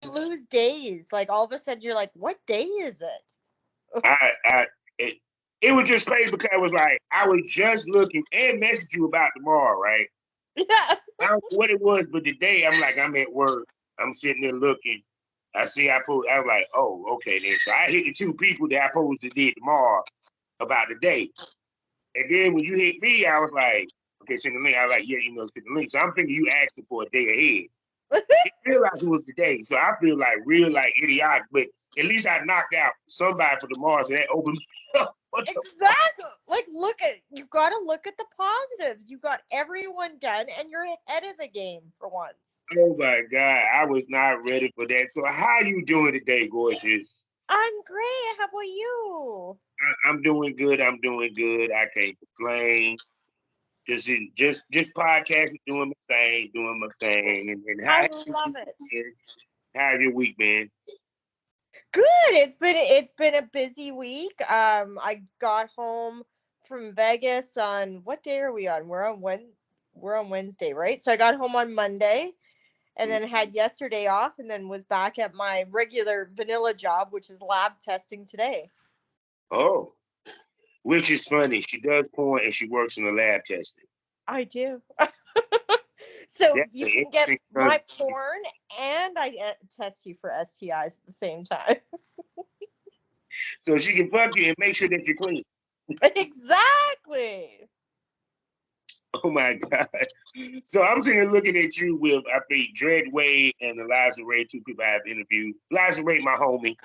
lose days. Like all of a sudden you're like, what day is it? I it, it was just crazy because it was like I was just looking and messaged you about tomorrow, right? Yeah. I don't know what it was, but today I'm like I'm at work. I'm sitting there looking. I see I post. I was like, oh, okay then. So I hit the two people that I supposed to did tomorrow about the day. And then when you hit me, I was like, okay, send the link. I was like, yeah, send the link. So I'm thinking you asking for a day ahead. It feel like it was today. So I feel like real like idiotic, but at least I knocked out somebody for tomorrow. So that opened me up. Exactly. Like, you got to look at the positives. You got everyone done, and you're ahead of the game for once. Oh my God, I was not ready for that. So how you doing today, gorgeous? I'm great. How about you? I'm doing good. I'm doing good. I can't complain. Just podcasting, doing my thing. And I love it. how your week been? Good. It's been a busy week. I got home from Vegas on what day are we on? We're on Wednesday, right? So I got home on Monday and then had yesterday off and then was back at my regular vanilla job, which is lab testing today. Oh, which is funny. She does porn and she works in the lab testing. I do. So That's you an can get interesting my combination. porn and I test you for STIs at the same time. So she can fuck you and make sure that you're clean. Exactly. Oh my God. So I'm sitting here looking at you with, I think, Dread Wade and Eliza Ray, two people I have interviewed. Eliza Ray, my homie.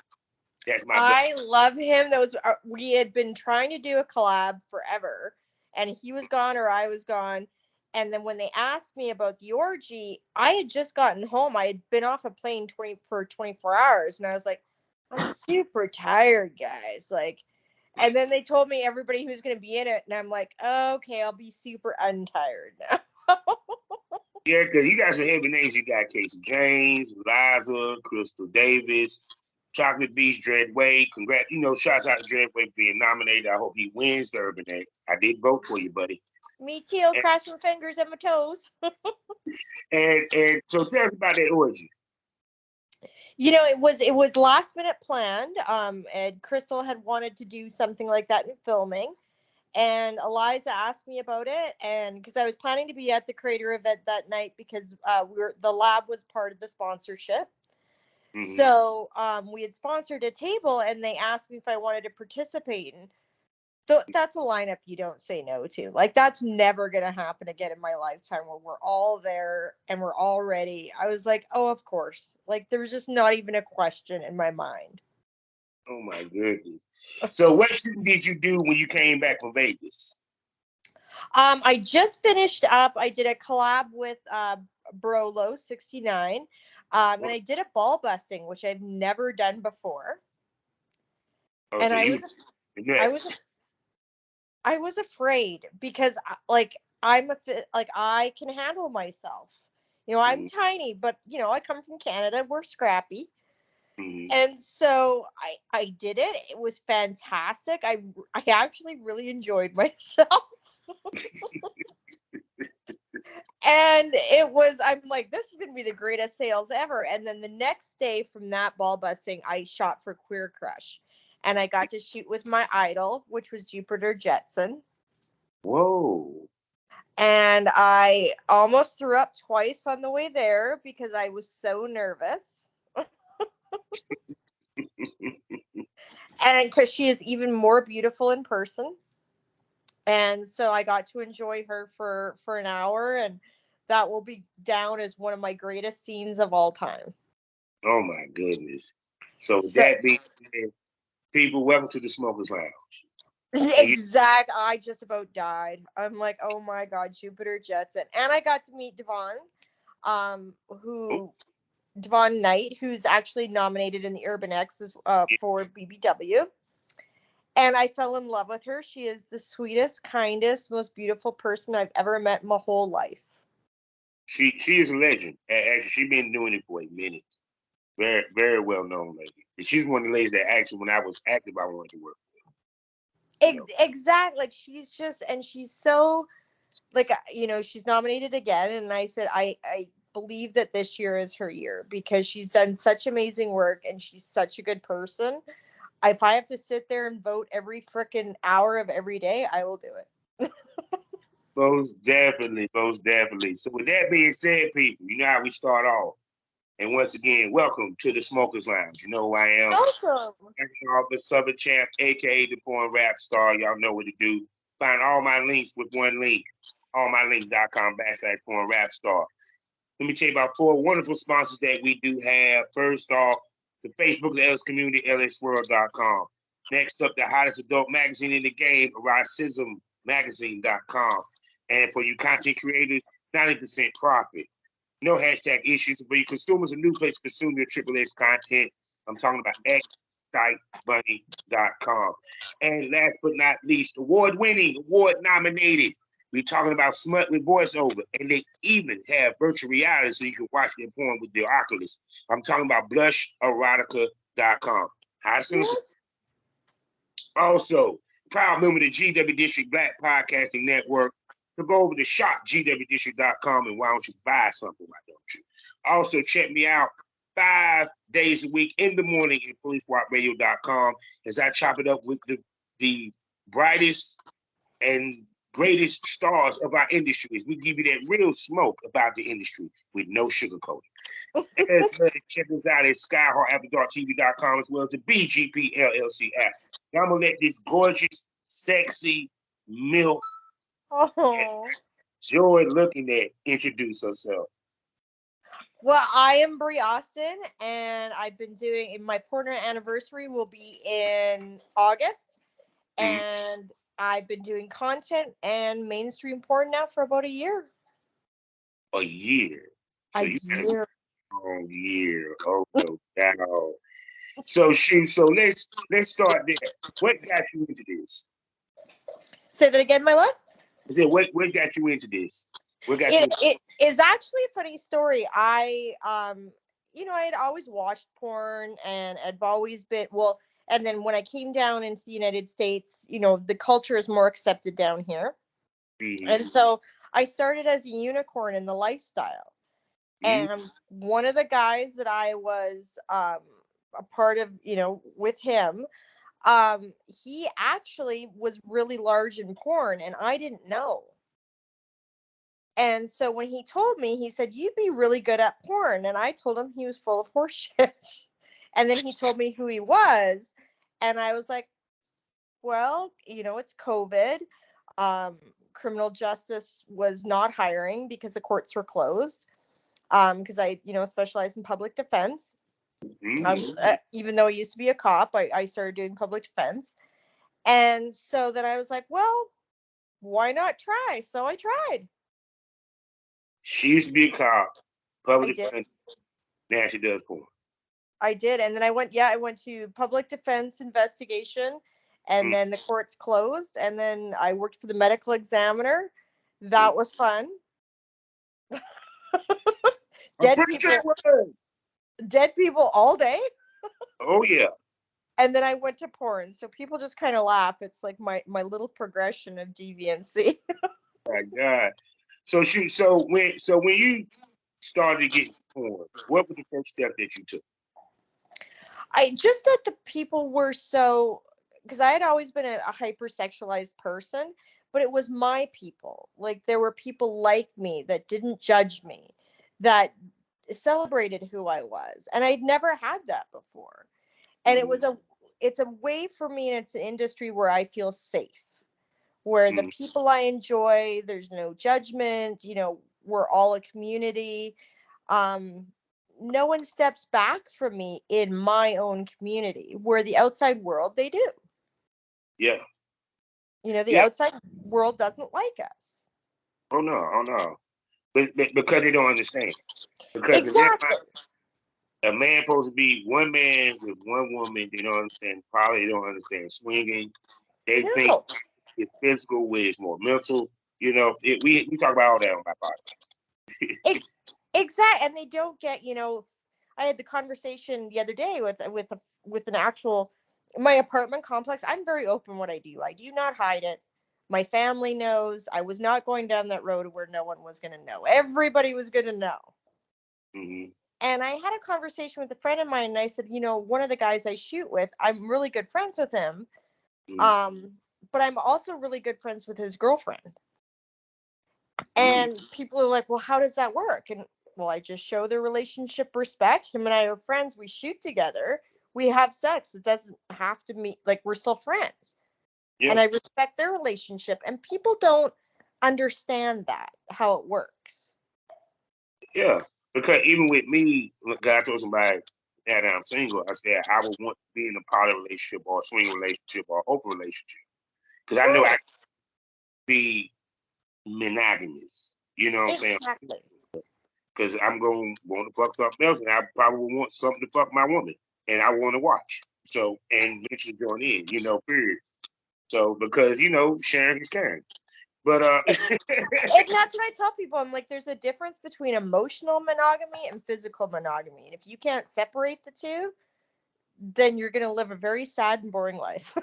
That's my buddy. I love him. That was we had been trying to do a collab forever, and he was gone or I was gone. And then when they asked me about the orgy, I had just gotten home. I had been off a plane 24 hours, and I was like, I'm super tired, guys. Like, and then they told me everybody who's going to be in it, and I'm like, okay, I'll be super untired now. Yeah, because you got some heavy names. You got Casey James, Eliza, Krystal Davis, Chocolate Beach, Dread Wade. Congrats. Shouts out to Dread Wade being nominated. I hope he wins the Urban X. I did vote for you, buddy. Me too. And Cross my fingers and my toes. and so tell us about that orgy. It was last minute planned. And Krystal had wanted to do something like that in filming, and Eliza asked me about it, and because I was planning to be at the creator event that night because the lab was part of the sponsorship. Mm-hmm. So we had sponsored a table, and they asked me if I wanted to participate. And that's a lineup you don't say no to. Like that's never gonna happen again in my lifetime where we're all there and we're all ready. I was like, oh, of course. Like there was just not even a question in my mind. Oh my goodness. So what shooting did you do when you came back from Vegas? I just finished up. I did a collab with Brolo 69, and I did a ball busting, which I've never done before. Oh, And so I you was, I was, nuts. I was afraid because, like I can handle myself. I'm Mm-hmm. tiny, but I come from Canada. We're scrappy, Mm-hmm. and so I did it. It was fantastic. I actually really enjoyed myself. And I'm like, this is going to be the greatest sales ever. And then the next day from that ball busting, I shot for Queer Crush. And I got to shoot with my idol, which was Jupiter Jetson. Whoa. And I almost threw up twice on the way there because I was so nervous. And because she is even more beautiful in person. And so I got to enjoy her for an hour. And that will be down as one of my greatest scenes of all time. Oh my goodness. So with So that being said, people, welcome to the Smokers Lounge. And you, exact. I just about died. I'm like, oh my god, Jupiter Jetson, and I got to meet Devon, oh, who Devon Knight, who's actually nominated in the Urban X's yeah, for BBW, and I fell in love with her. She is the sweetest, kindest, most beautiful person I've ever met in my whole life. she is a legend. Actually, she's been doing it for a minute. Very very well known lady. And she's one of the ladies that actually, when I was active, I wanted to work. Exactly. Like she's just, and she's so like she's nominated again, and I said I believe that this year is her year because she's done such amazing work and she's such a good person. If I have to sit there and vote every freaking hour of every day, I will do it. Most definitely, most definitely. So with that being said, people, you know how we start off. And once again, welcome to the Smokers Lounge. You know who I am. Awesome. The Southern Champ, aka the Porn Rap Star. Y'all know what to do. Find all my links with one link, allmylinks.com/Porn Rap Star. Let me tell you about 4 wonderful sponsors that we do have. First off, the Facebook of the LS community, lsworld.com. Next up, the hottest adult magazine in the game, eroticismmagazine.com. And for you content creators, 90% profit. No hashtag issues. For you consumers, a new place to consume your Triple X content. I'm talking about xsitebunny.com. And last but not least, award-winning, award-nominated. We're talking about smut with voiceover, and they even have virtual reality so you can watch their porn with their Oculus. I'm talking about blusherotica.com. How simple. Also, proud member of the GW District Black Podcasting Network. So go over to shopgwdistrict.com and why don't you buy something? Why don't you? Also, check me out 5 days a week in the morning at policewalkradio.com as I chop it up with the brightest and greatest stars of our industries. We give you that real smoke about the industry with no sugarcoating. Check us out at skyheartafterdarktv.com as well as the BGP LLC app. Now I'm going to let this gorgeous, sexy MILF Joy looking at introduce herself. Well, I am Bree Austin, and I've been doing my porn anniversary will be in August, and I've been doing content and mainstream porn now for about a year. A year. So a year. Oh, year. Oh, no doubt. So let's start there. What got you into this? Say that again, my love. I said, what got you into this? It is actually a funny story. I had always watched porn and I've always been and then when I came down into the United States, the culture is more accepted down here. Mm-hmm. And so I started as a unicorn in the lifestyle. Mm-hmm. And one of the guys that I was a part of, with him, he actually was really large in porn and I didn't know. And so when he told me, he said, "You'd be really good at porn." And I told him he was full of horseshit. And then he told me who he was. And I was like, well, it's COVID. Criminal justice was not hiring because the courts were closed. Because I, specialize in public defense. Even though I used to be a cop, I started doing public defense. And so then I was like, well, why not try? So I tried. She used to be a cop, public defense. Now she does porn. I did. And then I went to public defense investigation, and then the courts closed. And then I worked for the medical examiner. That was fun. Dead people all day. Oh, yeah. And then I went to porn. So people just kind of laugh. It's like my little progression of deviancy. My God. So when you started getting porn, what was the first step that you took? I just that the people were so, because I had always been a hypersexualized person, but it was my people. Like there were people like me that didn't judge me, that celebrated who I was, and I'd never had that before. And it's a way for me, and it's an industry where I feel safe, where the people I enjoy, there's no judgment, we're all a community. No one steps back from me in my own community, where the outside world, they do. Yeah. The outside world doesn't like us. Oh no. But because they don't understand. Because exactly. A man supposed to be one man with one woman. They don't understand. Probably they don't understand swinging. They think it's physical, where it's more mental. We talk about all that on my podcast. Exactly, and they don't get. I had the conversation the other day with an actual my apartment complex. I'm very open what I do. I do not hide it. My family knows. I was not going down that road where no one was going to know. Everybody was going to know. Mm-hmm. And I had a conversation with a friend of mine, and I said, one of the guys I shoot with, I'm really good friends with him. But I'm also really good friends with his girlfriend. And people are like, well, how does that work? And well, I just show the relationship respect. Him and I are friends. We shoot together. We have sex. It doesn't have to mean like we're still friends. Yeah. And I respect their relationship. And people don't understand that, how it works. Yeah. Because even with me, when God told somebody that I'm single, I said I would want to be in a poly relationship or a swing relationship or open relationship. Because I know I Right. can be monogamous. You know what I'm saying? Exactly. Because I'm going to want to fuck something else, and I probably want something to fuck my woman, and I want to watch. So, and eventually join in, period. So, because, sharing is caring. But, And that's what I tell people. I'm like, there's a difference between emotional monogamy and physical monogamy. And if you can't separate the two, then you're going to live a very sad and boring life.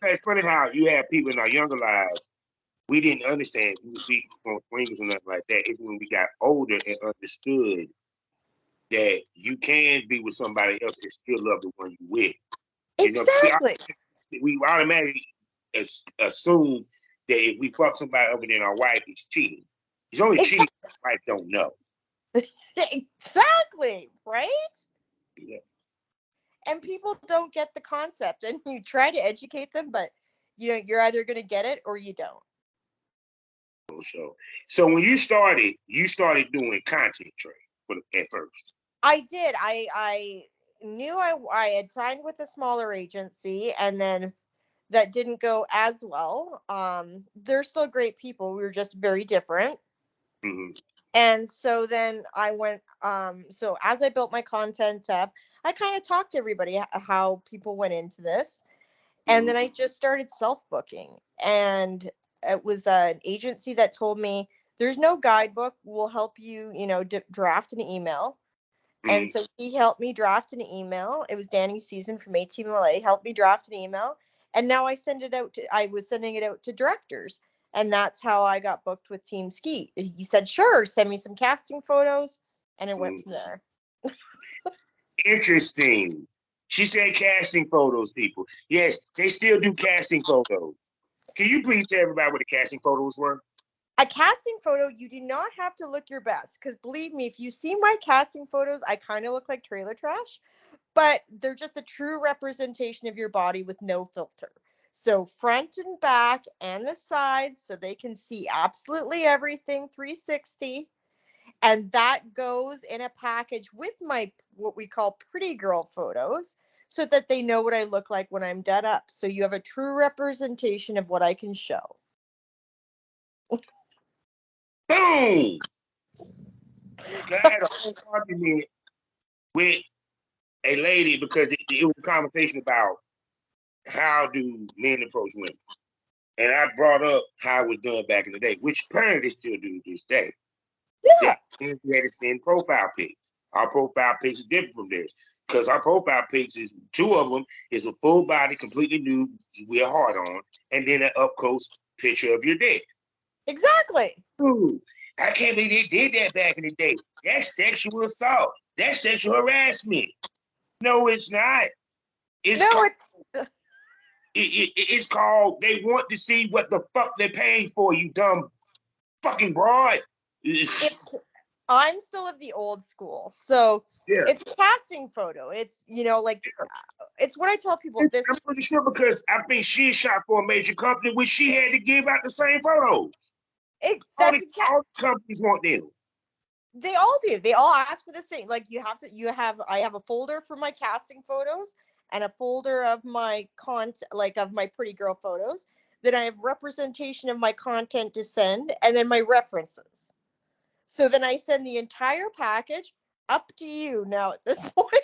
it's funny how you have people in our younger lives, we didn't understand we on swingers and nothing like that. It's when we got older and understood that you can be with somebody else and still love the one you with. Exactly. We automatically assume that if we fuck somebody other than our wife, it's cheating. It's only cheating if our wife don't know. Exactly. Right? Yeah. And people don't get the concept. And you try to educate them, but you're either going to get it or you don't. So when you started doing content trade at first. I did. I knew I had signed with a smaller agency, and then that didn't go as well. They're still great people. We were just very different. Mm-hmm. And so then I went, so as I built my content up, I kind of talked to everybody how people went into this. And then I just started self-booking. And it was an agency that told me there's no guidebook. We'll help you, draft an email. And so he helped me draft an email. It was Danny's season from ATMLA, helped me draft an email. And now I was sending it out to directors. And that's how I got booked with Team Skeet. He said, sure, send me some casting photos. And it went from there. Interesting. She said casting photos, people. Yes, they still do casting photos. Can you please tell everybody what the casting photos were? A casting photo, you do not have to look your best. Because believe me, if you see my casting photos, I kind of look like trailer trash. But they're just a true representation of your body with no filter. So front and back and the sides, so they can see absolutely everything 360. And that goes in a package with my what we call pretty girl photos, so that they know what I look like when I'm done up. So you have a true representation of what I can show. Boom! I had a whole argument with a lady because it was a conversation about how do men approach women. And I brought up how it was done back in the day, which apparently they still do to this day. Yeah. We had to send profile pics. Our profile pics is different from theirs because our profile pics is two of them is a full body, completely nude, we're hard on, and then an up close picture of your dick. Exactly. Ooh, I can't believe they did that back in the day. That's sexual assault. That's sexual harassment. No, it's not. It's called, it's called. They want to see what the fuck they're paying for. You dumb fucking broad. I'm still of the old school, so Yeah. it's a casting photo. It's it's what I tell people. I'm pretty sure because I think she shot for a major company, which she had to give out the same photos. All the companies want them. They all do. They all ask for the same. Like I have a folder for my casting photos and a folder of my of my pretty girl photos. Then I have representation of my content to send, and then my references. So then I send the entire package. Up to you now at this point.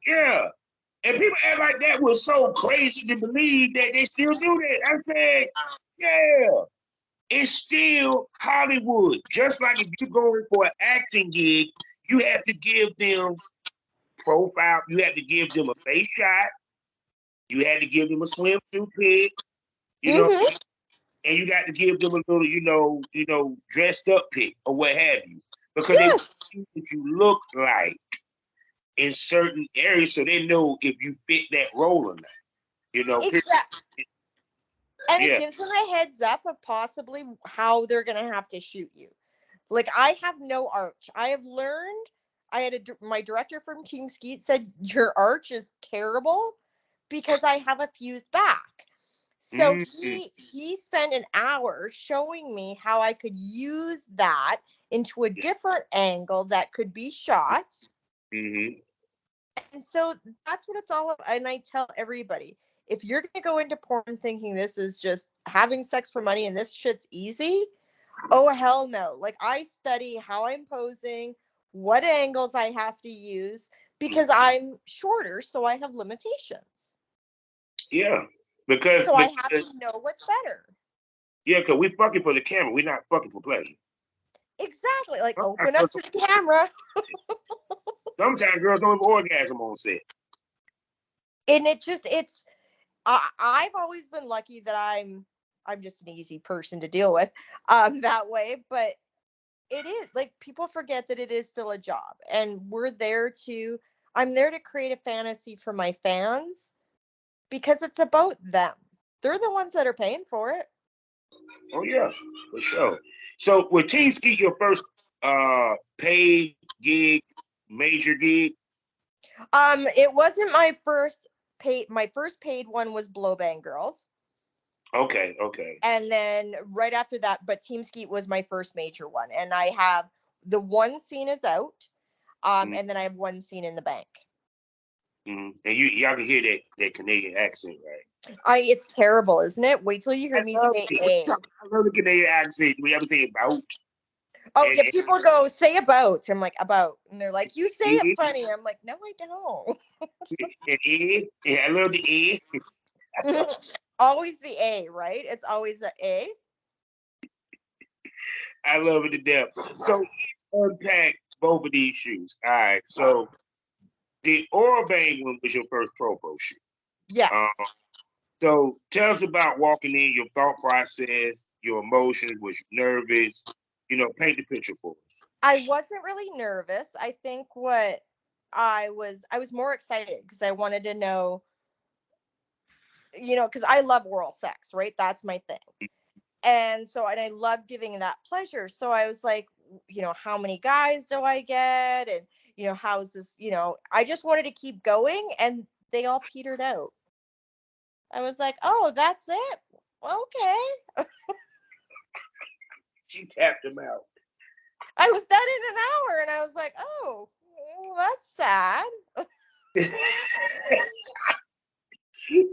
Yeah. And people act like that was so crazy to believe that they still do that. I said, yeah, it's still Hollywood. Just like if you're going for an acting gig, you have to give them profile, you have to give them a face shot, you had to give them a swimsuit pic, and you got to give them a little, dressed up pic or what have you. because they want to see what you look like in certain areas, so they know if you fit that role or not. You know, exactly. And it yeah. gives them a heads up of possibly how they're gonna have to shoot you. Like, I have no arch. I have learned. I had my director from Team Skeet said your arch is terrible because I have a fused back. So Mm-hmm. he spent an hour showing me how I could use that into a Yeah. different angle that could be shot. Mm-hmm. And so that's what it's all about. And I tell everybody, if you're going to go into porn thinking this is just having sex for money and this shit's easy, oh, hell no. Like, I study how I'm posing, what angles I have to use, because I'm shorter, so I have limitations. Yeah, because So I have to know what's better. yeah, because we fucking for the camera. We're not fucking for pleasure. Exactly. Like, Sometimes open up to the camera. girls don't even orgasm on set. And I've always been lucky that I'm just an easy person to deal with that way. But it is like, people forget that it is still a job, and I'm there to create a fantasy for my fans because it's about them. They're the ones that are paying for it. Oh yeah, for sure. So with Team Skeet, your first paid gig, major gig? It wasn't my first paid. My first paid one was Blow Bang Girls, Okay, okay. and then right after that, but Team Skeet was my first major one, and I have the one scene is out, Mm-hmm. and then I have one scene in the bank. Mm-hmm. And y'all can hear that Canadian accent, right? It's terrible, isn't it? Wait till you I hear me love say it. A. I love the Canadian accent. We ever say about Oh and, yeah, people go say about. I'm like, about, and they're like, you say it and, funny. I'm like, no, I don't. and egg. Yeah, I love the egg. Always the A, right? It's always the A. I love it to death. So let's unpack both of these shoes. All right. So the Oral Bang one was your first pro shoe. Um, Yes. so tell us about walking in, your thought process, your emotions. Was you nervous? You know, paint the picture for us. I wasn't really nervous. I think what I was more excited because I wanted to know, because I love oral sex, right? That's my thing. And I love giving that pleasure. So I was like, how many guys do I get? And, how's this, I just wanted to keep going, and they all petered out. I was like, oh, that's it. Okay. She tapped him out. I was done in an hour, and I was like, oh, well, that's sad.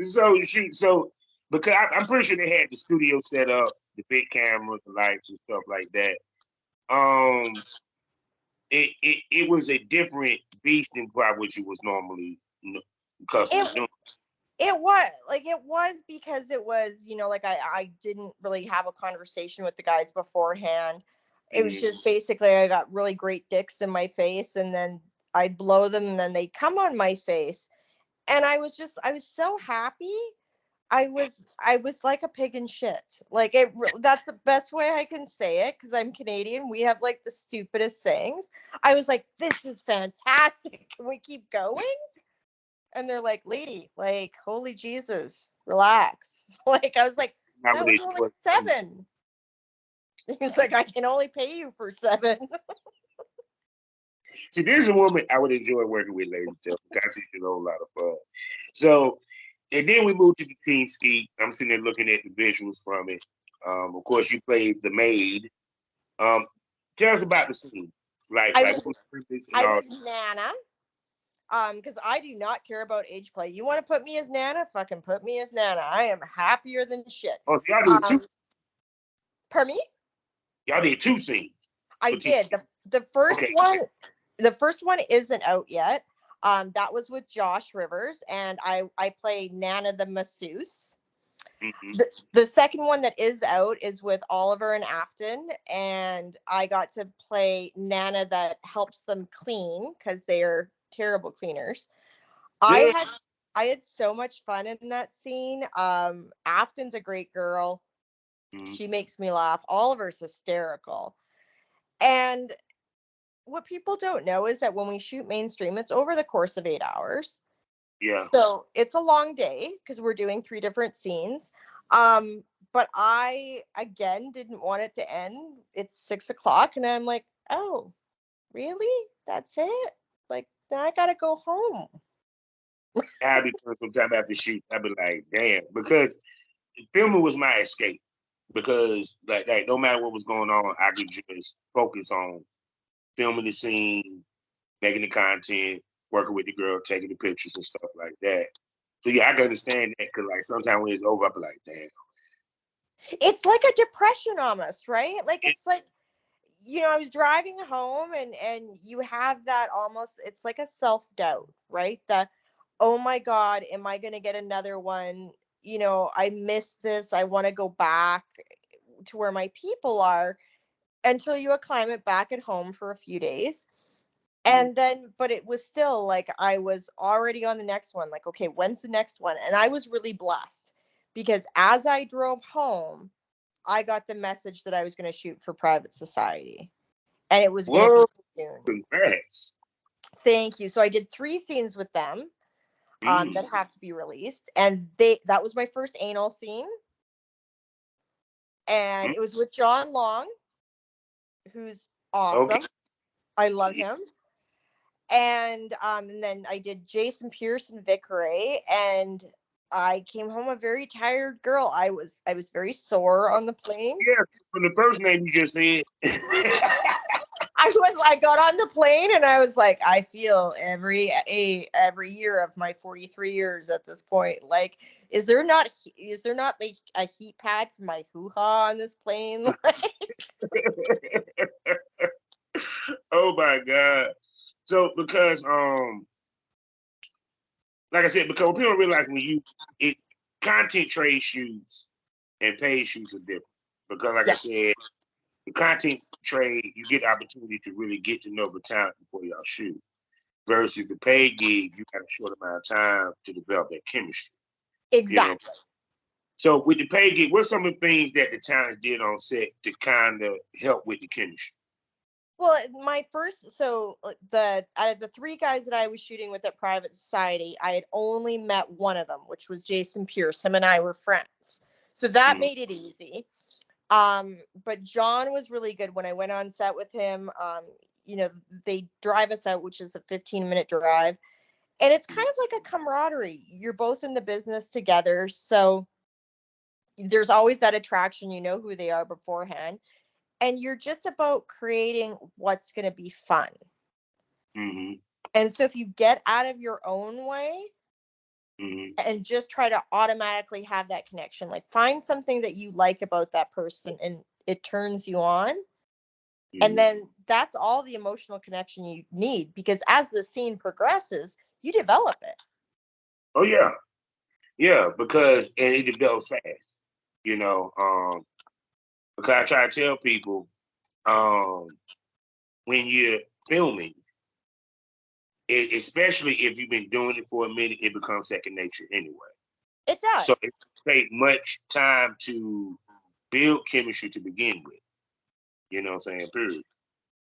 so because I'm pretty sure they had the studio set up, the big cameras, the lights and stuff like that. Um, it was a different beast than probably what you was normally accustomed to It doing. it was because it was, like, I didn't really have a conversation with the guys beforehand. It was Mm-hmm. just basically I got really great dicks in my face, and then I'd blow them, and then they'd come on my face. And I was so happy. I was like a pig in shit. Like, that's the best way I can say it, because I'm Canadian. We have like the stupidest sayings. I was like, this is fantastic. Can we keep going? And they're like, lady, like, holy Jesus, relax. Like, I was like, Not that was really only sure. 7. He's like, I can only pay you for 7. See, this is a woman I would enjoy working with, ladies and gentlemen, because she's a whole lot of fun. So, and then we moved to the Team Ski. I'm sitting there looking at the visuals from it. Of course, you played the maid. Um, tell us about the scene, like I like was what was the purpose and I all. was Nana. Because I do not care about age play. You want to put me as Nana? Fucking put me as Nana. I am happier than shit. Oh, so y'all did two. Pardon me? Y'all did two scenes I for Team did. Ski. Okay. The first one isn't out yet. That was with Josh Rivers, and I play Nana the masseuse. Mm-hmm. The second one that is out is with Oliver and Afton, and I got to play Nana that helps them clean because they're terrible cleaners. I Good. had I had so much fun in that scene. Afton's a great girl. Mm-hmm. She makes me laugh. Oliver's hysterical. And what people don't know is that when we shoot mainstream, it's over the course of 8 hours. Yeah. So it's a long day because we're doing 3 different scenes. Um, but I again didn't want it to end. It's 6 o'clock, and I'm like, oh, really? That's it? Like, then I gotta go home. I be putting some time after shoot. I be like, damn, because filming was my escape. Because like no matter what was going on, I could just focus on filming the scene, making the content, working with the girl, taking the pictures and stuff like that. So yeah, I can understand that because like sometimes when it's over, I be like, damn. It's like a depression almost, right? Like it's like, I was driving home, and you have that almost, it's like a self-doubt, right? The, oh my God, am I going to get another one? I miss this. I want to go back to where my people are, until you acclimate back at home for a few days. And then, but it was still like I was already on the next one. Like, okay, when's the next one? And I was really blessed because as I drove home, I got the message that I was going to shoot for Private Society, and it was going to Whoa, be soon. congrats. Thank you. So I did 3 scenes with them that have to be released, and that was my first anal scene, and Mm, it was with John Long, who's okay. awesome. I love him. And then I did Jason Pierce and Vic Ray, and I came home a very tired girl. I was very sore on the plane. Yeah, from the first name you just said. I got on the plane, and I was like, I feel every year of my 43 years at this point. Like, is there not like a heat pad for my hoo-ha on this plane? Oh my God. So because like I said, because people don't realize when it content trade shoots and paid shoots are different. Because like I Yeah, said, the content trade, you get the opportunity to really get to know the talent before y'all shoot. Versus the paid gig, you got a short amount of time to develop that chemistry. You know. exactly. So with the paid gig, what's some of the things that the talent did on set to kind of help with the chemistry? Well, my first, so the out of the 3 guys that I was shooting with at Private Society, I had only met one of them, which was Jason Pierce. Him and I were friends, so that Mm-hmm. made it easy. But John was really good when I went on set with him. They drive us out, which is a 15-minute drive, and it's kind of like a camaraderie. You're both in the business together, so there's always that attraction. You know who they are beforehand, and you're just about creating what's going to be fun. Mm-hmm. And so if you get out of your own way Mm-hmm. and just try to automatically have that connection, like find something that you like about that person and it turns you on. And Mm-hmm. then that's all the emotional connection you need, because as the scene progresses, you develop it. Oh yeah. Yeah, because and it develops fast. You know, because I try to tell people, um, when you're filming, especially if you've been doing it for a minute, it becomes second nature anyway. It So does. it takes much time to build chemistry to begin with. You know what I'm saying? Period.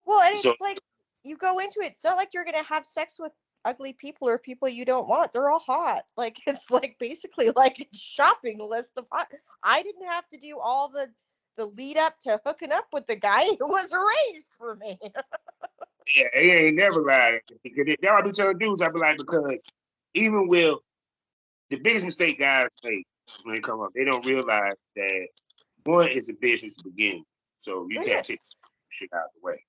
Well, and So it's like you go into it, it's not like you're going to have sex with ugly people or people you don't want. They're all hot. Like, it's like basically like a shopping list of hot. I didn't have to do all the lead up to hooking up with the guy. It was arranged for me. yeah, he ain't never lied. Because that I be telling dudes, I be like, because even with the biggest mistake guys make when they come up, they don't realize that one is a business to begin with. So you Yeah, can't take shit out of the way.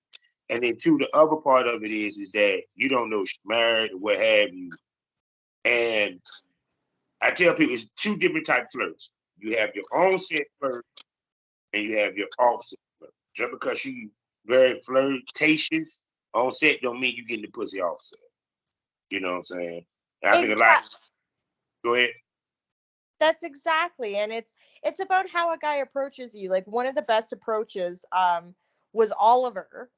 And then two, the other part of it is that you don't know if she's married or what have you. And I tell people it's two different type flirts. You have your own set flirt and you have your offset flirt. Just because she very flirtatious on set don't mean you getting the pussy offset. You know what I'm saying? And I think a lot. exactly. Go ahead. That's exactly. And it's about how a guy approaches you. Like, one of the best approaches was Oliver.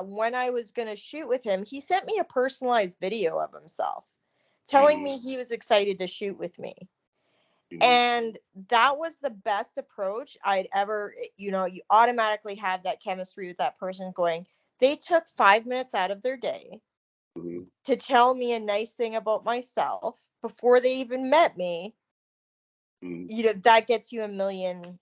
When I was going to shoot with him, he sent me a personalized video of himself telling Mm-hmm, me he was excited to shoot with me. mm-hmm, And that was the best approach I'd ever, you automatically have that chemistry with that person going, they took 5 minutes out of their day to tell me a nice thing about myself before they even met me, that gets you a million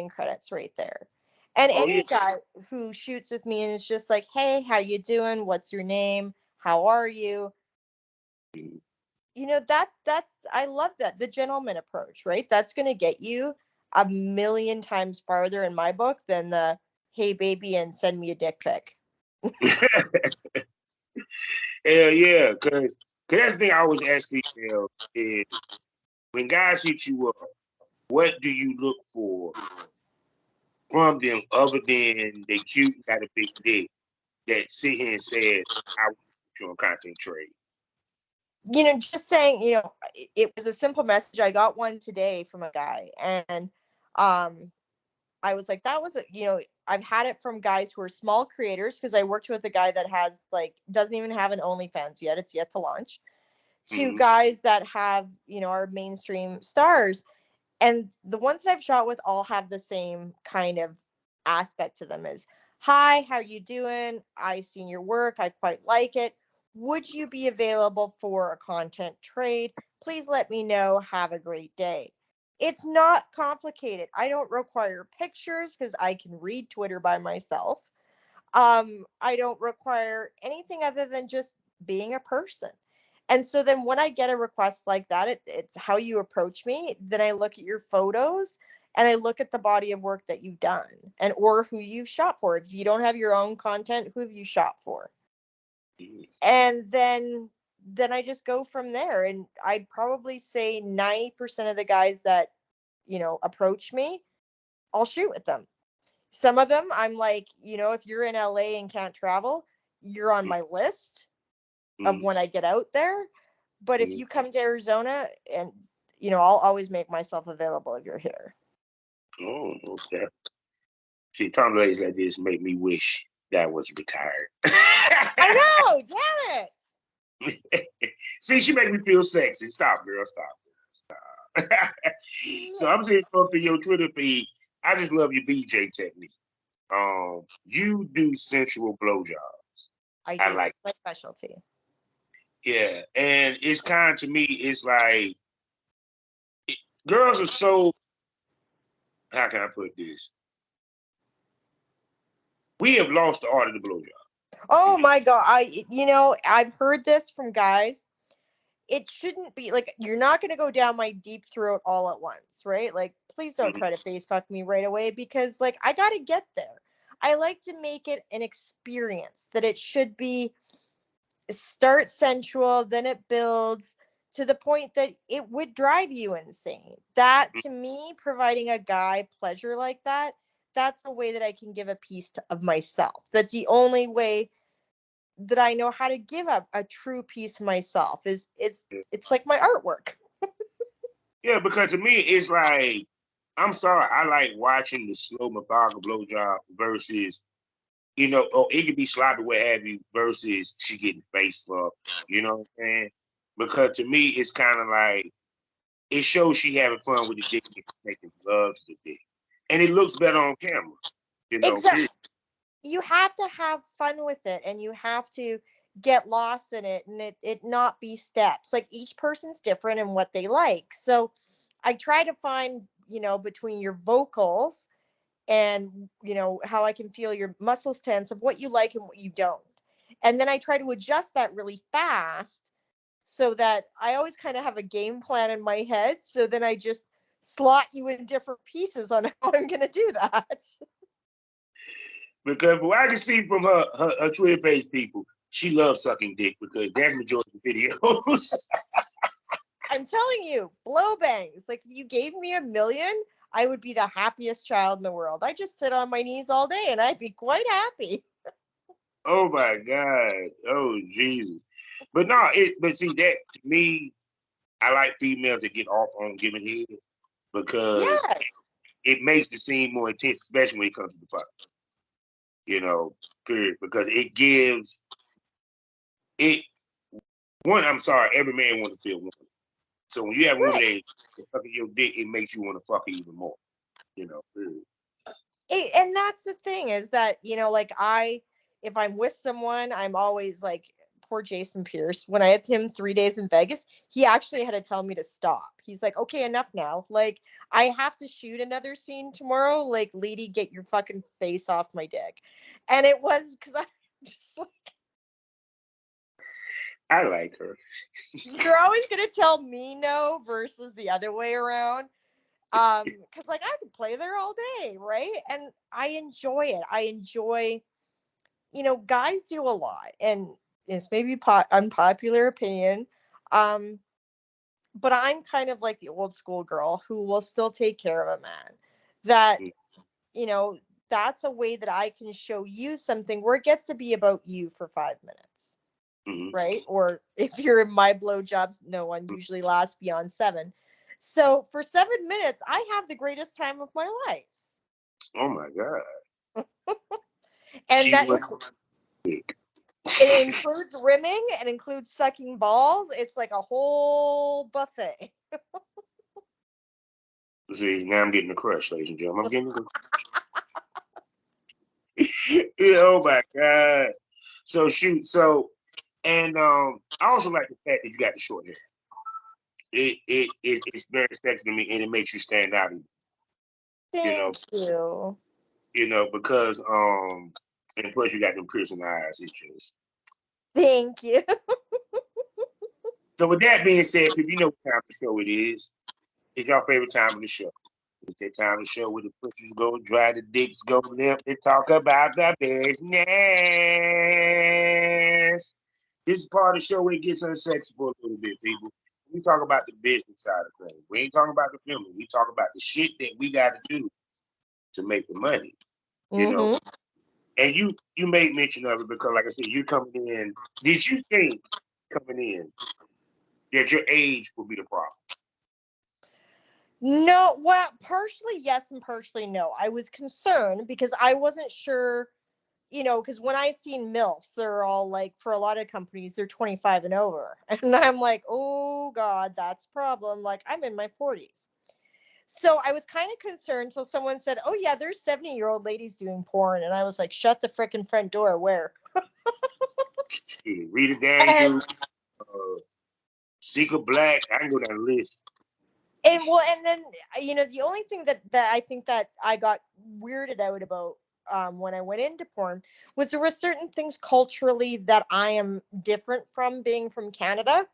credits right there. And any guy who shoots with me and is just like, hey, how you doing? What's your name? How are you? That's I love that. The gentleman approach, right? That's gonna get you a million times farther in my book than the hey baby and send me a dick pic. Hell yeah, because that's the thing I always ask females is when guys hit you up, what do you look for from them other than they cute and got a big dick that sit here and says, I want to put you on content trade? Just saying, it was a simple message. I got one today from a guy, and I was like, that was I've had it from guys who are small creators, because I worked with a guy that has doesn't even have an OnlyFans yet. It's yet to launch. To guys that have, are mainstream stars. And the ones that I've shot with all have the same kind of aspect to them as, hi, how you doing? I seen your work. I quite like it. Would you be available for a content trade? Please let me know. Have a great day. It's not complicated. I don't require pictures because I can read Twitter by myself. I don't require anything other than just being a person. And so then when I get a request like that, it's how you approach me. Then I look at your photos and I look at the body of work that you've done and or who you've shot for. If you don't have your own content, who have you shot for? And then I just go from there. And I'd probably say 90% of the guys that, approach me, I'll shoot with them. Some of them I'm like, if you're in LA and can't travel, you're on my list of when I get out there. But if you come to Arizona, and I'll always make myself available if you're here. Oh, okay. See, talking ladies like this make me wish that I was retired. I know, damn it. See, she make me feel sexy. Stop, girl. Stop. So I'm saying for your Twitter feed, I just love your BJ technique. You do sensual blowjobs. I do. Like my specialty. Yeah, and it's kind to me. It's like girls are so. How can I put this? We have lost the art of the blowjob. Oh my god! I've heard this from guys. It shouldn't be like, you're not going to go down my deep throat all at once, right? Like, please don't try to face fuck me right away, because I got to get there. I like to make it an experience, that it should be start sensual, then it builds to the point that it would drive you insane. That, to me, providing a guy pleasure like that, that's a way that I can give a piece of myself. That's the only way that I know how to give up a true piece of myself. Is it's like my artwork. Yeah, because to me, it's like, I'm sorry, I like watching the slow methodical blowjob versus, it could be sloppy, what have you, versus she getting face fucked. You know what I'm saying? Because to me, it's kind of like, it shows she having fun with the dick, making love to the dick. And it looks better on camera. Exactly. You have to have fun with it, and you have to get lost in it, and it not be steps. Like, each person's different in what they like. So I try to find, between your vocals and, how I can feel your muscles tense, of what you like and what you don't. And then I try to adjust that really fast, so that I always kind of have a game plan in my head. So then I just slot you in different pieces on how I'm going to do that. Because what I can see from her Twitter page, people, she loves sucking dick, because that's the majority of videos. I'm telling you, blow bangs. Like, if you gave me 1,000,000, I would be the happiest child in the world. I just sit on my knees all day and I'd be quite happy. Oh my God. Oh Jesus. But no, but see, that to me, I like females that get off on giving head, because it makes the scene more intense, especially when it comes to the fuck. Period. Because it gives it one, I'm sorry, every man wants to feel one. So when you have a woman that fucking your dick, it makes you want to fuck her even more. Period. And that's the thing, is that, if I'm with someone, I'm always like, poor Jason Pierce. When I had him 3 days in Vegas, he actually had to tell me to stop. He's like, okay, enough now. Like, I have to shoot another scene tomorrow. Like, lady, get your fucking face off my dick. And it was because I'm just like, I like her. you're always gonna tell me no versus the other way around. Because like I could play there all day, right? And I enjoy it. I enjoy, guys do a lot, and it's maybe unpopular opinion. Um, but I'm kind of like the old school girl who will still take care of a man. That, you know, that's a way that I can show you something where it gets to be about you for 5 minutes. Mm-hmm. Right? Or if you're in my blowjobs, no one usually lasts beyond 7. So for 7 minutes, I have the greatest time of my life. Oh my God. And She that was big. it includes rimming, it includes sucking balls. It's like a whole buffet. See, now I'm getting a crush, ladies and gentlemen. I'm getting a yeah, oh my God. So shoot, and I also like the fact that you got the short hair. It's very sexy to me, and it makes you stand out. You know, Thank you. because and plus you got them piercing eyes. It's just Thank you. so. With that being said, people, you know what time of the show it is. It's your favorite time of the show. It's that time of the show where the pussies go dry, the dicks go limp, and talk about the business. This is part of the show where it gets unsexy for a little bit, people. We talk about the business side of things. We ain't talking about the filming. We talk about the shit that we got to do to make the money. You know, Mm-hmm. and you made mention of it because, like I said, you coming in. Did you think coming in that your age would be the problem? No, well, partially yes and partially no. I was concerned because I wasn't sure, because when I seen MILFs, they're all like, for a lot of companies, they're 25 and over. And I'm like, oh God, that's a problem. Like, I'm in my 40s. So I was kind of concerned. So someone said, oh, yeah, there's 70-year-old ladies doing porn. And I was like, shut the frickin' front door. Where? Shit, Rita And Daniels, Seeker Black. I can go down the list. and then the only thing that I think that I got weirded out about when I went into porn was there were certain things culturally that I am different from being from Canada.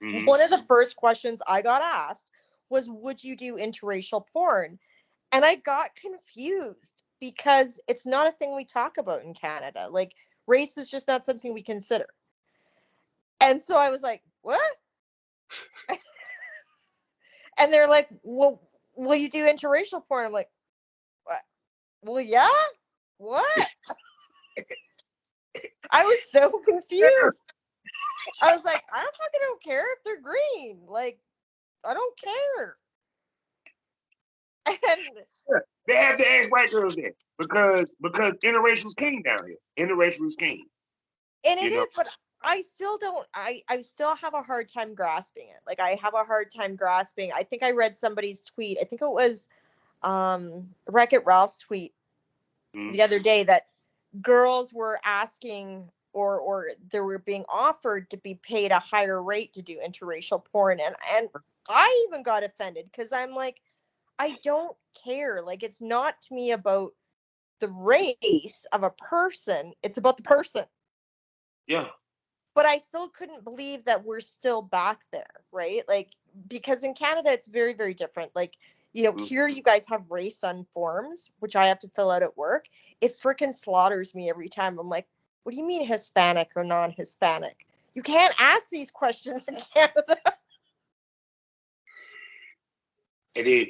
Mm-hmm. One of the first questions I got asked was, would you do interracial porn? And I got confused because it's not a thing we talk about in Canada. Like, race is just not something we consider. And so I was like, what? And they're like, well, will you do interracial porn? I'm like, what? Well, yeah. What? I was so confused. I was like, I don't care if they're green. Like, I don't care. And They have to ask white girls that because interracial's king down here. Interracial is king. it You know. is, but I still don't. I still have a hard time grasping it. Like, I have a hard time grasping. I think I read somebody's tweet. I think it was Wreck-It Ralph's tweet Mm-hmm. the other day that girls were asking or they were being offered to be paid a higher rate to do interracial porn, and I even got offended because I'm like, I don't care. Like, it's not to me about the race of a person, it's about the person. Yeah. But I still couldn't believe that we're still back there, right? Like, because in Canada it's very, very different. Like, Mm-hmm. here you guys have race on forms, which I have to fill out at work. It freaking slaughters me every time. I'm like, what do you mean Hispanic or non-Hispanic? You can't ask these questions in Canada. And then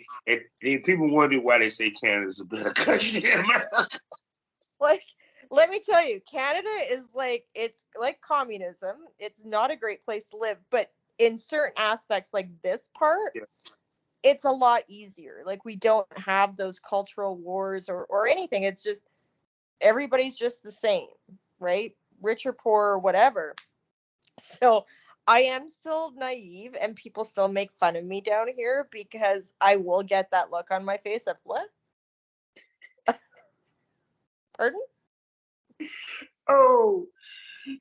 people wonder why they say Canada's a better country than America. Like, let me tell you, Canada is like, it's like communism. It's not a great place to live, but in certain aspects, like this part, Yeah. it's a lot easier. Like, we don't have those cultural wars or anything. It's just everybody's just the same, right? Rich or poor or whatever. So I am still naive and people still make fun of me down here because I will get that look on my face of what? Pardon? Oh,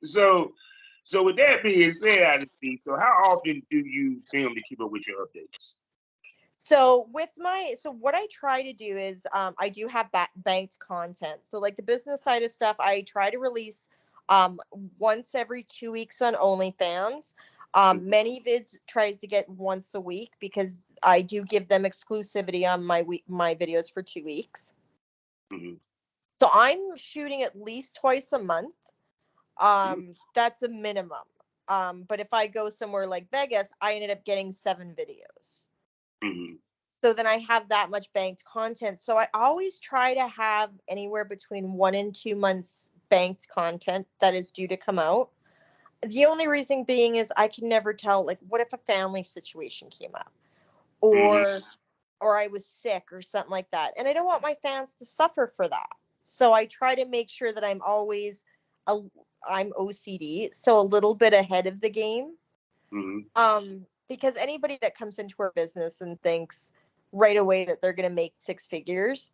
so so with that being said, Honesty, so how often do you film to keep up with your updates? So what I try to do is I do have banked content. So like the business side of stuff, I try to release um once every 2 weeks on OnlyFans. Many vids tries to get once a week because I do give them exclusivity on my videos for 2 weeks. Mm-hmm. So I'm shooting at least twice a month. That's the minimum. But if I go somewhere like Vegas, I ended up getting 7 videos. Mm-hmm. So then I have that much banked content. So I always try to have anywhere between 1 and 2 months banked content that is due to come out. The only reason being is I can never tell, like, what if a family situation came up, Mm-hmm. or I was sick or something like that, and I don't want my fans to suffer for that. So I try to make sure that a, I'm OCD, so a little bit ahead of the game. Mm-hmm. Because anybody that comes into our business and thinks right away that they're going to make 6 figures,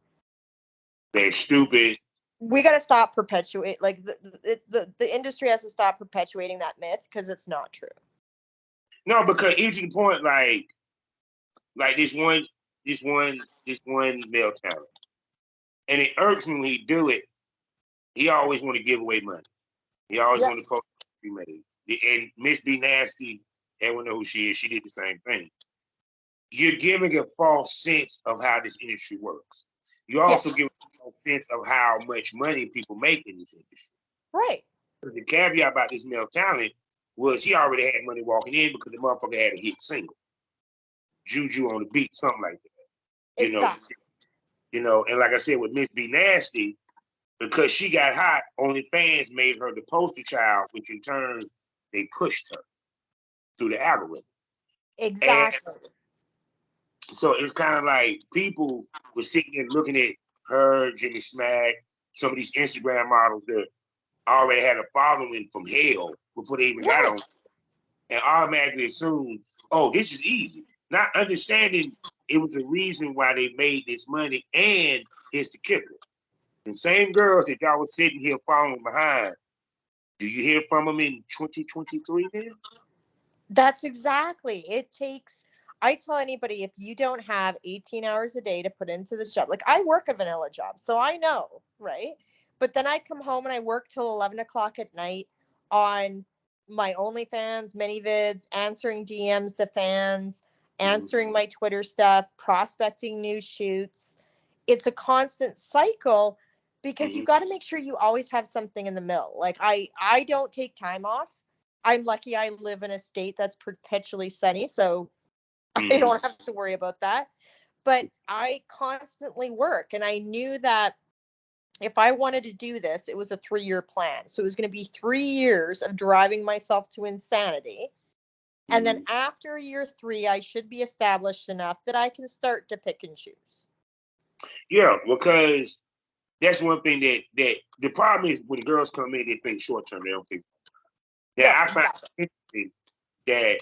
They're stupid. we got to stop perpetuate like the industry has to stop perpetuating that myth because it's not true. No, because even to the point, like this one male talent, and it irks me when he do it. He always want to give away money. He always Yep. want to post he made. And Miss B Nasty, everyone know who she is. She did the same thing. You're giving a false sense of how this industry works. You Yeah. also give a false sense of how much money people make in this industry. Right. The caveat about this male talent was he already had money walking in because the motherfucker had a hit single, Juju on the beat, something like that. You know, Exactly. and like I said with Miss B Nasty, because she got hot, OnlyFans made her the poster child, which in turn they pushed her through the algorithm. And Exactly. so it's kind of like people were sitting there looking at her, Jimmy Smack, some of these Instagram models that already had a following from hell before they even got Right. on, and automatically assumed, oh, this is easy. Not understanding it was a reason why they made this money. And here's the kicker. The same girls that y'all was sitting here following behind, do you hear from them in 2023 now? That's exactly. It takes, I tell anybody, if you don't have 18 hours a day to put into this job, like I work a vanilla job, so I know, right? But then I come home and I work till 11 o'clock at night on my OnlyFans, mini vids, answering DMs to fans, Mm-hmm. answering my Twitter stuff, prospecting new shoots. It's a constant cycle because you Mm-hmm. got to make sure you always have something in the mill. Like I don't take time off. I'm lucky I live in a state that's perpetually sunny, so I Mm-hmm. don't have to worry about that. But I constantly work, and I knew that if I wanted to do this, it was a 3-year plan. So it was going to be 3 years of driving myself to insanity. And then Mm-hmm. after year 3, I should be established enough that I can start to pick and choose. Yeah, because that's one thing that the problem is when girls come in, they think short term. They don't think. Now Yep, I find exactly. it interesting that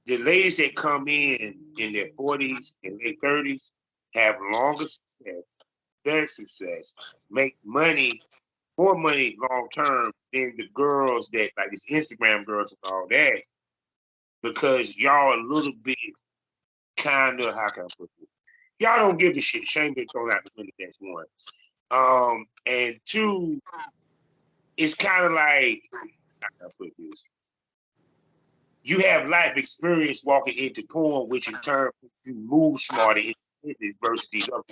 the ladies that come in their 40s and late 30s have longer success, better success, makes money, more money long term than the girls that like these Instagram girls and all that, because y'all a little bit kind of, how can I put it? Y'all don't give a shit. Shame they thrown out the window. That's one. And two, it's kind of like, how can I put this? You have life experience walking into porn, which in turn makes you move smarter in business versus these other.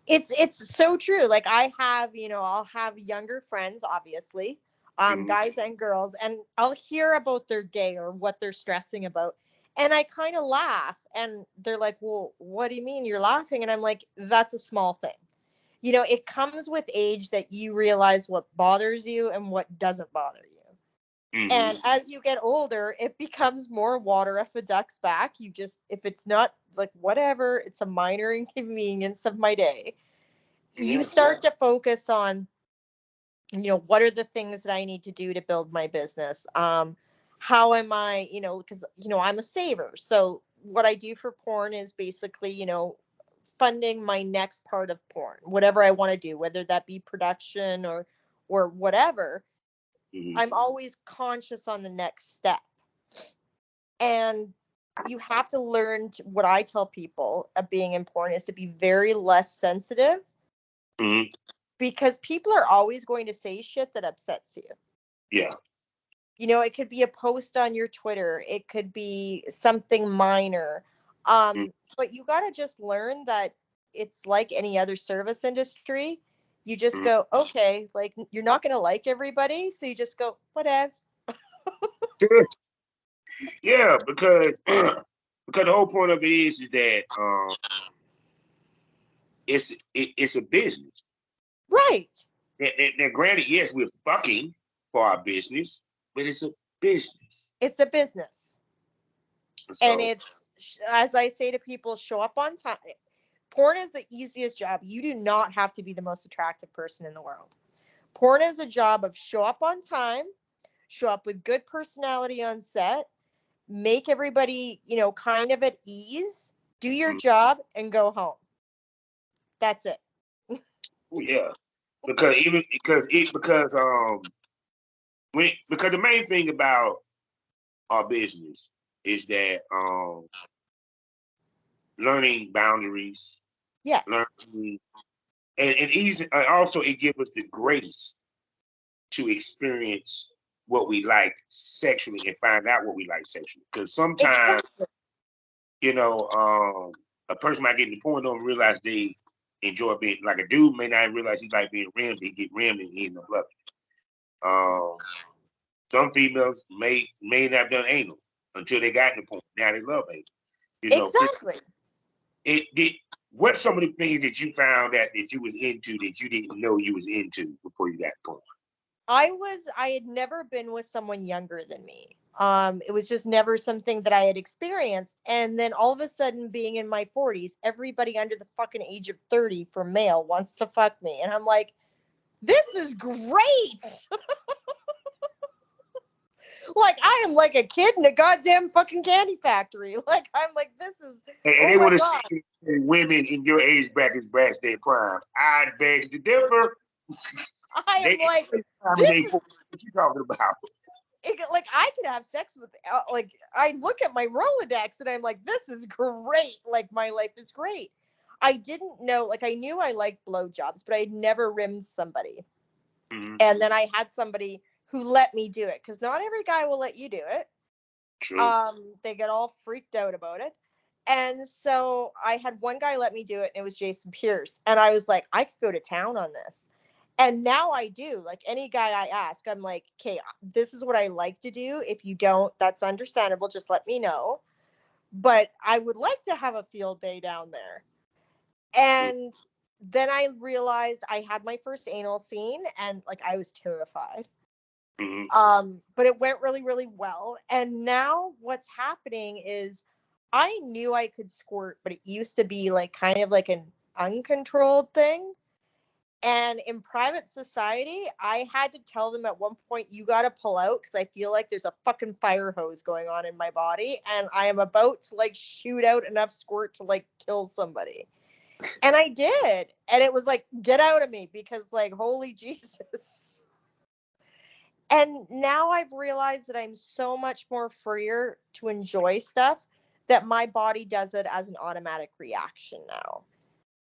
It's so true. Like I have, I'll have younger friends, obviously, Mm-hmm. guys and girls, and I'll hear about their day or what they're stressing about. And I kind of laugh, and they're like, "Well, what do you mean you're laughing?" And I'm like, "That's a small thing." It comes with age that you realize what bothers you and what doesn't bother you. Mm-hmm. And as you get older, it becomes more water off a duck's back. If it's not like whatever, it's a minor inconvenience of my day. You Yeah. start to focus on, what are the things that I need to do to build my business? How am I, because, I'm a saver. So what I do for porn is basically, funding my next part of porn, whatever I want to do, whether that be production or whatever, Mm-hmm. I'm always conscious on the next step. And you have to learn what I tell people of being in porn is to be very less sensitive, Mm-hmm. because people are always going to say shit that upsets you. Yeah. You know, it could be a post on your Twitter, it could be something minor. Mm-hmm. But you got to just learn that it's like any other service industry. You just go, okay, like you're not going to like everybody, so you just go, whatever. Yeah, because because the whole point of it is that it's a business. Right. Now, granted, yes, we're fucking for our business, but it's a business. It's a business. And So it's, as I say to people, show up on time. Porn is the easiest job. You do not have to be the most attractive person in the world. Porn is a job of show up on time, show up with good personality on set, make everybody, you know, kind of at ease, do your job, and go home. That's it. yeah, because even because the main thing about our business is that learning boundaries, Yes. learning and easy, and also it gives us the grace to experience what we like sexually and find out what we like sexually. Because sometimes, Exactly. you know, a person might get in the porn don't realize they enjoy being like a dude may not realize he like being rimmed. He get rimmed and he end up loving it. Some females may not have done anal until they got in the porn. Now they love anal. You know, Exactly. it did. What's some of the things that you found that you was into that you didn't know you was into before you got porn? I had never been with someone younger than me. It was just never something that I had experienced. And then all of a sudden, being in my 40s, everybody under the fucking age of 30 for male wants to fuck me. And I'm like, this is great. Like, I am like a kid in a goddamn fucking candy factory. Like, I'm like, this is, And oh they my want to God. see women in your age bracket brass their prime. I beg to differ. I They am like, time in this they is what you talking about? like I could have sex with like I look at my Rolodex and I'm like, this is great. Like my life is great. I didn't know, like I knew I liked blowjobs, but I had never rimmed somebody. Mm-hmm. And then I had somebody who let me do it, because not every guy will let you do it. True. They get all freaked out about it. And so I had one guy let me do it, and it was Jason Pierce. And I was like, I could go to town on this. And now I do. Like any guy I ask, I'm like, okay, this is what I like to do. If you don't, that's understandable. Just let me know. But I would like to have a field day down there. And then I realized I had my first anal scene, and like I was terrified. Mm-hmm. But it went really, really well. And now what's happening is I knew I could squirt, but it used to be like kind of like an uncontrolled thing. And in private society, I had to tell them at one point, you got to pull out, because I feel like there's a fucking fire hose going on in my body. And I am about to like shoot out enough squirt to like kill somebody. And I did. And it was like, get out of me, because like, holy Jesus. And now I've realized that I'm so much more freer to enjoy stuff, that my body does it as an automatic reaction now.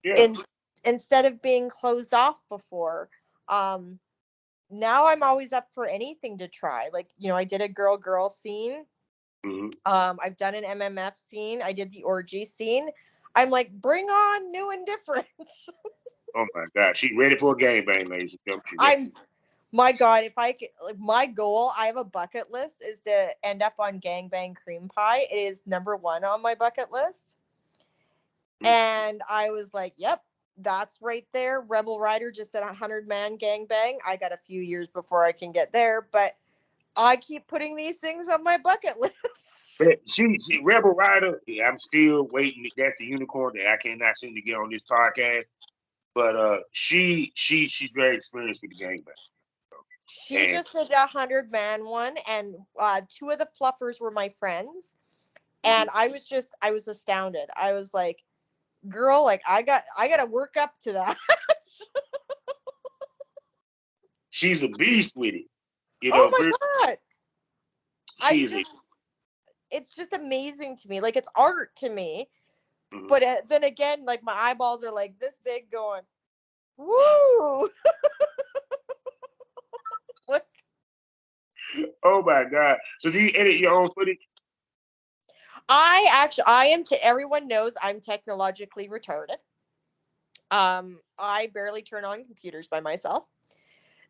Yeah. In, Instead of being closed off before, um, now I'm always up for anything to try. Like, you know, I did a girl scene. Mm-hmm. I've done an MMF scene. I did the orgy scene. I'm like, bring on new and different. Oh my God, she ready for a gangbang, ladies and gentlemen. She ready. I'm My God, if I could, like, my goal, I have a bucket list, is to end up on Gangbang Cream Pie. It is number one on my bucket list. And I was like, yep, that's right there. Rebel Rider just did 100-man gangbang. I got a few years before I can get there, but I keep putting these things on my bucket list. She Rebel Rider. Yeah, I'm still waiting. That's the unicorn that I cannot seem to get on this podcast. But she's very experienced with the gangbang. She And just did 100-man one, and two of the fluffers were my friends. And I was astounded. I was like, girl, like I got to work up to that. she's a beast with it. You Oh know, my Bree, God. I she is a. just, it's just amazing to me. Like, it's art to me. Mhm. But then again, like, my eyeballs are like this big going, woo. Like, Oh my God! So do you edit your own footage? I am, to everyone knows I'm technologically retarded. I barely turn on computers by myself.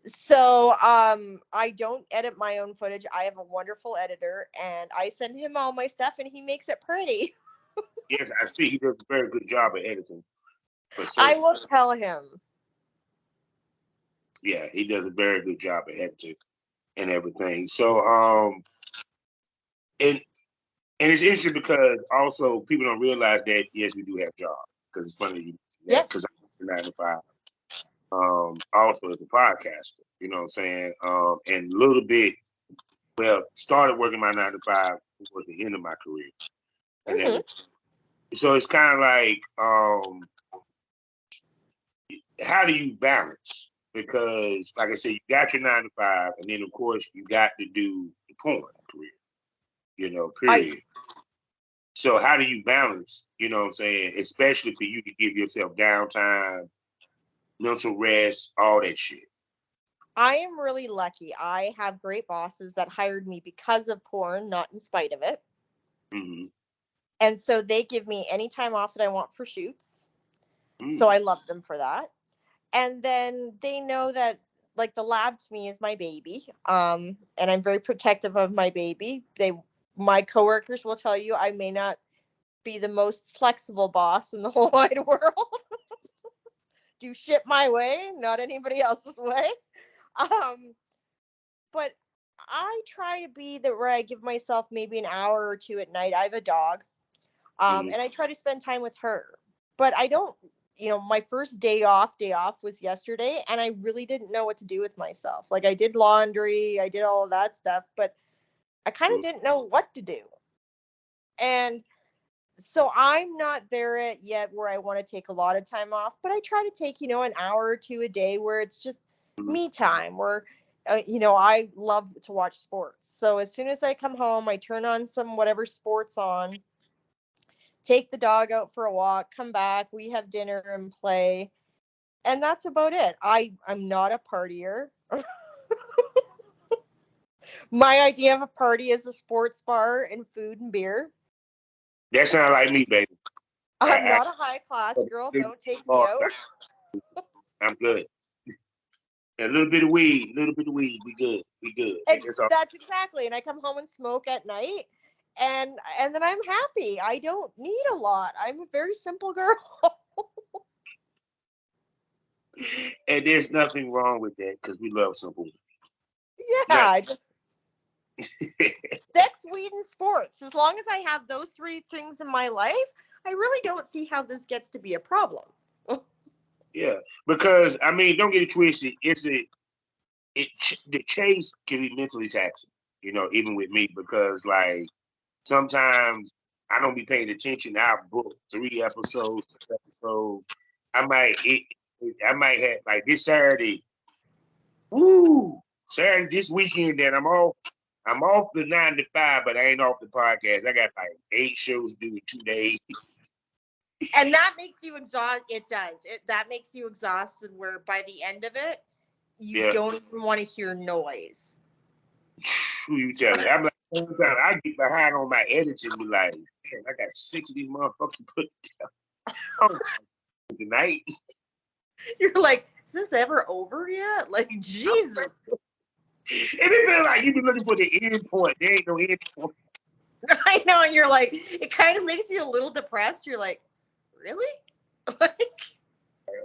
So I don't edit my own footage. I have a wonderful editor and I send him all my stuff and he makes it pretty. Yes, I see. He does a very good job at editing for I certain. will tell him. Yeah, he does a very good job at editing and everything. So and it's interesting because also people don't realize that yes, we do have jobs because it's funny you mention that Yes. because I'm 9 to 5. Also as a podcaster, you know what I'm saying? And a little bit, well, started working my 9 to 5 towards the end of my career. And Hmm. then, so it's kind of like, how do you balance? Because, like I said, you got your 9 to 5, and then of course you got to do the porn career, I period. So how do you balance, you know what I'm saying? Especially for you to give yourself downtime, mental rest, all that shit. I am really lucky. I have great bosses that hired me because of porn, not in spite of it. Mm-hmm. And so they give me any time off that I want for shoots. So Mm. I love them for that. And then they know that, like, the lab to me is my baby. And I'm very protective of my baby. My coworkers will tell you I may not be the most flexible boss in the whole wide world. Do shit my way, not anybody else's way. Um, but I try to be that where I give myself maybe an hour or two at night. I have a dog. Mm-hmm. And I try to spend time with her. But I don't, my first day off was yesterday, and I really didn't know what to do with myself. Like, I did laundry, I did all of that stuff, but I kind of didn't know what to do. And so I'm not there yet where I want to take a lot of time off, but I try to take, an hour or two a day where it's just Mm-hmm. me time, where, I love to watch sports. So as soon as I come home, I turn on some whatever sports on, take the dog out for a walk, come back, we have dinner and play. And that's about it. I'm not a partier. My idea of a party is a sports bar and food and beer. That sounds like me, baby. I'm I, not a high class girl. I, Don't take me out. I'm good. A little bit of weed, we good. We good. That's all. That's exactly. And I come home and smoke at night, and then I'm happy. I don't need a lot. I'm a very simple girl. And there's nothing wrong with that because we love simple. Nothing. Yeah, just sex, weed, and sports. As long as I have those three things in my life, I really don't see how this gets to be a problem. Yeah, because I mean, don't get it twisted. The chase can be mentally taxing, even with me because like sometimes I don't be paying attention. I book 3 episodes, 4 episodes. I might have like this Saturday. Woo! Saturday this weekend that I'm off. I'm off the 9 to 5, but I ain't off the podcast. I got like 8 shows to do in 2 days. And that makes you exhausted. It does. That makes you exhausted. Where by the end of it, you Yeah, don't even want to hear noise. who you telling? I'm like, sometimes I get behind on my editing, be like, man, I got 6 of these motherfuckers to put together tonight. You're like, is this ever over yet? Like, Jesus. And it feel like you be looking for the end point. There ain't no end point. I know. And you're like, it kind of makes you a little depressed. You're like, really? Like,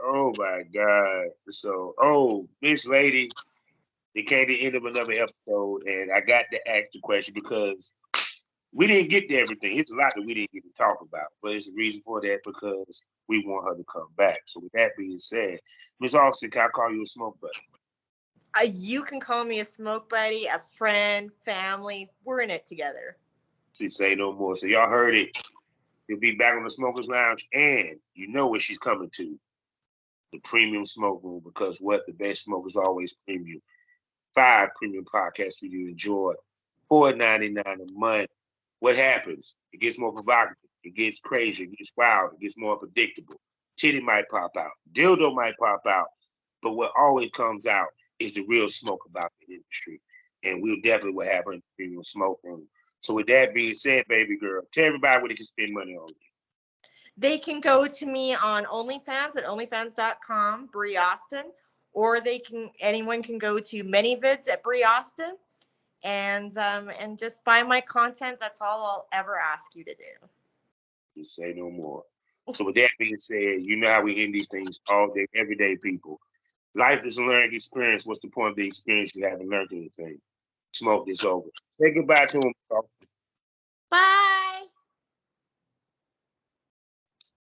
Oh my God. So, Miss Lady, it came to the end of another episode, and I got to ask the question because we didn't get to everything. It's a lot that we didn't get to talk about, but it's a reason for that because we want her to come back. So, with that being said, Miss Austin, can I call you a smoke buddy? you can call me a smoke buddy, a friend, family. We're in it together. She say no more. So, y'all heard it. She'll be back on the Smokers Lounge, and you know what she's coming to. the premium smoke room, because what the best smoke is always premium. 5 premium podcasts for you to enjoy. $4.99 a month. What happens? It gets more provocative. It gets crazy. It gets wild. It gets more predictable. Titty might pop out. Dildo might pop out. But what always comes out is the real smoke about the industry. And we'll definitely will have her in the premium smoke room. So with that being said, baby girl, tell everybody where they can spend money on you. They can go to me on OnlyFans at onlyfans.com, Bree Austin, or anyone can go to ManyVids at Bree Austin, and just buy my content. That's all I'll ever ask you to do. Just say no more. So with that being said, you know how we end these things all day, every day, people. Life is a learning experience. What's the point of the experience? You haven't learned anything. Smoke this over. Say goodbye to him. Bye.